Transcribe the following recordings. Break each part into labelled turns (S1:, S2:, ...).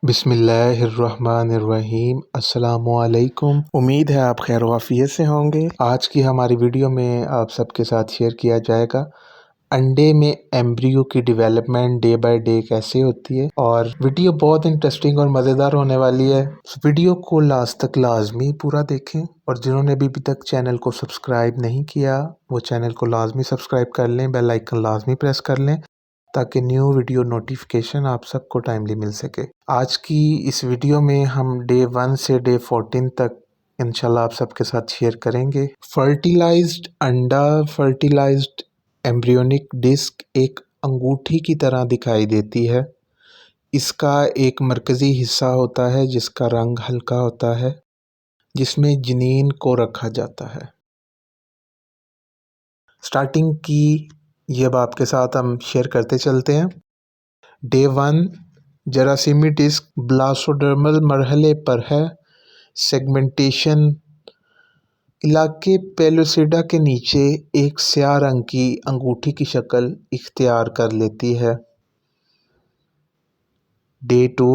S1: بسم اللہ الرحمن الرحیم۔ السلام علیکم۔ امید ہے آپ خیر و عافیت سے ہوں گے۔ آج کی ہماری ویڈیو میں آپ سب کے ساتھ شیئر کیا جائے گا انڈے میں ایمبریو کی ڈیولپمنٹ ڈے بائی ڈے کیسے ہوتی ہے، اور ویڈیو بہت انٹرسٹنگ اور مزیدار ہونے والی ہے۔ ویڈیو کو لاسٹ تک لازمی پورا دیکھیں، اور جنہوں نے ابھی تک چینل کو سبسکرائب نہیں کیا وہ چینل کو لازمی سبسکرائب کر لیں، بیل آئیکن لازمی پریس کر لیں تاکہ نیو ویڈیو نوٹیفیکیشن آپ سب کو ٹائملی مل سکے۔ آج کی اس ویڈیو میں ہم ڈے 1 سے ڈے 14 تک انشاءاللہ آپ سب کے ساتھ شیئر کریں گے۔ فرٹیلائزڈ انڈا، فرٹیلائزڈ ایمبریونک ڈسک ایک انگوٹھی کی طرح دکھائی دیتی ہے۔ اس کا ایک مرکزی حصہ ہوتا ہے جس کا رنگ ہلکا ہوتا ہے، جس میں جنین کو رکھا جاتا ہے۔ سٹارٹنگ کی یہ اب آپ کے ساتھ ہم شیئر کرتے چلتے ہیں۔ ڈے 1 جراثیمی ڈسک بلاسوڈرمل مرحلے پر ہے۔ سیگمنٹیشن علاقے پیلوسیڈا کے نیچے ایک سیاہ رنگ کی انگوٹھی کی شکل اختیار کر لیتی ہے۔ ڈے 2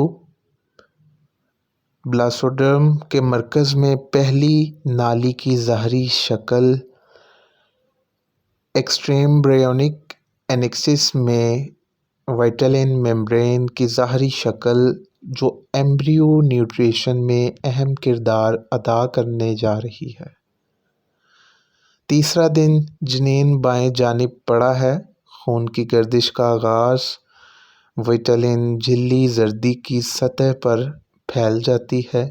S1: بلاسوڈرم کے مرکز میں پہلی نالی کی ظاہری شکل ایکسٹریمبریونک اینکسس میں وائٹلین ممبرین کی ظاہری شکل جو ایمبریو نیوٹریشن میں اہم کردار ادا کرنے جا رہی ہے۔ تیسرا دن جنین بائیں جانب پڑا ہے۔ خون کی گردش کا آغاز، وائٹلین جھلی زردی کی سطح پر پھیل جاتی ہے۔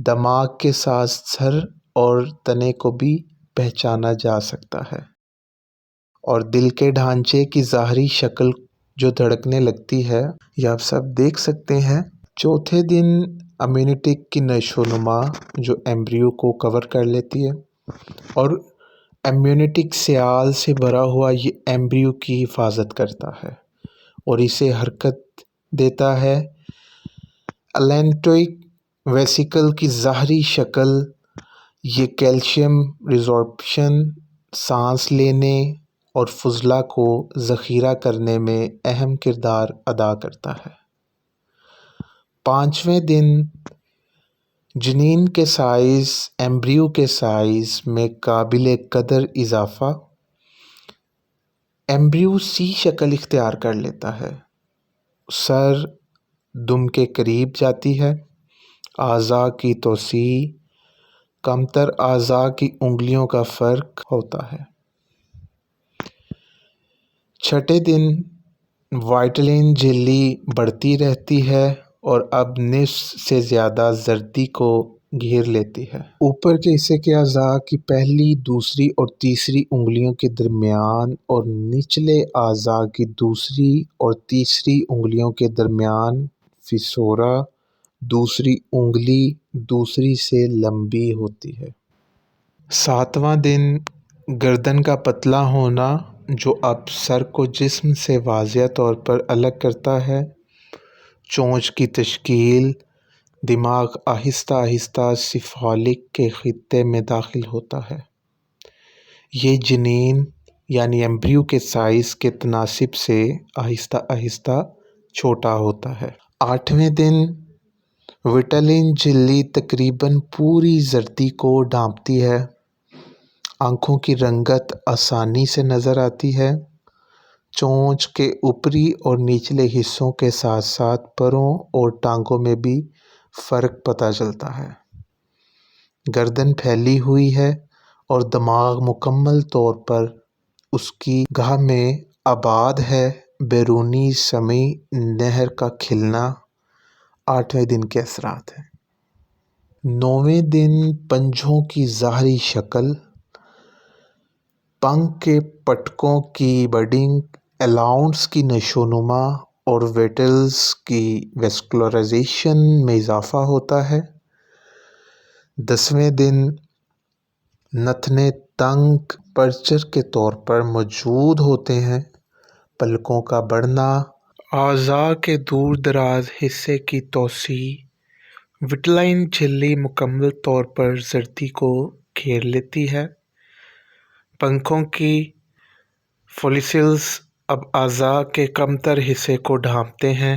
S1: دماغ کے ساتھ سر اور تنے کو بھی پہچانا جا سکتا ہے، اور دل کے ڈھانچے کی ظاہری شکل جو دھڑکنے لگتی ہے یہ آپ سب دیکھ سکتے ہیں۔ چوتھے دن امیونٹک کی نشو و نما جو ایمبریو کو کور کر لیتی ہے، اور امیونٹک سیال سے بھرا ہوا یہ ایمبریو کی حفاظت کرتا ہے اور اسے حرکت دیتا ہے۔ الینٹوئک ویسیکل کی ظاہری شکل یہ کیلشیم ریزارپشن، سانس لینے اور فضلہ کو ذخیرہ کرنے میں اہم کردار ادا کرتا ہے۔ پانچویں دن جنین کے سائز ایمبریو کے سائز میں قابل قدر اضافہ، ایمبریو سی شکل اختیار کر لیتا ہے۔ سر دم کے قریب جاتی ہے۔ اعضاء کی توسیع، کمتر اعضاء کی انگلیوں کا فرق ہوتا ہے۔ چھٹے دن وائٹلین جھلی بڑھتی رہتی ہے اور اب نصف سے زیادہ زردی کو گھیر لیتی ہے۔ اوپر کے حصے کے اعضاء کی پہلی، دوسری اور تیسری انگلیوں کے درمیان اور نچلے اعضاء کی دوسری اور تیسری انگلیوں کے درمیان فیسورا، دوسری انگلی دوسری سے لمبی ہوتی ہے۔ ساتواں دن گردن کا پتلا ہونا جو اب سر کو جسم سے واضح طور پر الگ کرتا ہے۔ چونچ کی تشکیل، دماغ آہستہ آہستہ سیفالک کے خطے میں داخل ہوتا ہے۔ یہ جنین یعنی ایمبریو کے سائز کے تناسب سے آہستہ آہستہ چھوٹا ہوتا ہے۔ آٹھویں دن وائٹلین جھلی تقریباً پوری زردی کو ڈھانپتی ہے۔ آنکھوں کی رنگت آسانی سے نظر آتی ہے۔ چونچ کے اوپری اور نچلے حصوں کے ساتھ ساتھ پروں اور ٹانگوں میں بھی فرق پتہ چلتا ہے۔ گردن پھیلی ہوئی ہے اور دماغ مکمل طور پر اس کی گہا میں آباد ہے۔ بیرونی سمیع نہر کا کھلنا آٹھویں دن کے اثرات ہیں۔ نویں دن پنجوں کی ظاہری شکل، پنکھ کے پٹکوں کی بڈنگ، ایلاؤنٹس کی نشو و نما اور ویٹلز کی ویسکولرائزیشن میں اضافہ ہوتا ہے۔ 10ویں دن نتنے تنگ پرچر کے طور پر موجود ہوتے ہیں۔ پلکوں کا بڑھنا، اعضاء کے دور دراز حصے کی توسیع، وائٹلین جھلی مکمل طور پر زردی کو گھیر لیتی ہے۔ پنکھوں کی فولیکلز اب اعضاء کے کمتر حصے کو ڈھانپتے ہیں۔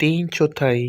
S1: 3/4